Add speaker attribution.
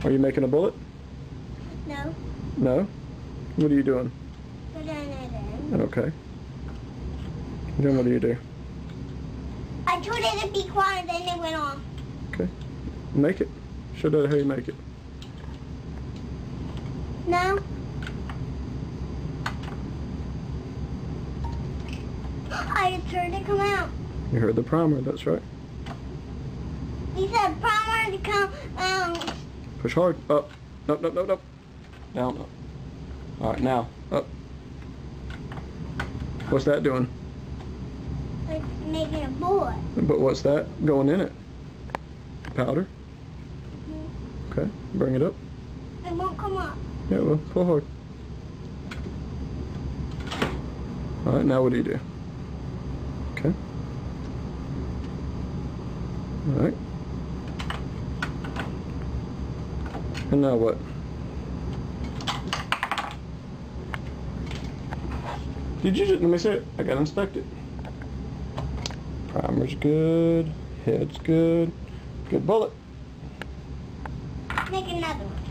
Speaker 1: Are you making a bullet?
Speaker 2: No.
Speaker 1: No? What are you doing?
Speaker 2: Putting it in.
Speaker 1: Okay. Then what do you do?
Speaker 2: I told it to be quiet, then it went off.
Speaker 1: Okay. Make it. Show Daddy how you make it.
Speaker 2: No. I just heard it come out.
Speaker 1: You heard the primer, that's right.
Speaker 2: He said primer to come out.
Speaker 1: Push hard. Up. Nope, nope, nope, nope. Down, up. Alright, now. Up. What's that doing?
Speaker 2: It's making a bullet.
Speaker 1: But what's that going in it? Powder? Okay, bring it up.
Speaker 2: It won't come up.
Speaker 1: Yeah, well, pull hard. Alright, now what do you do? Okay. Alright. And now what? Did you just, let me see it. I gotta inspect it. Primer's good. Head's good. Good bullet.
Speaker 2: Make another one.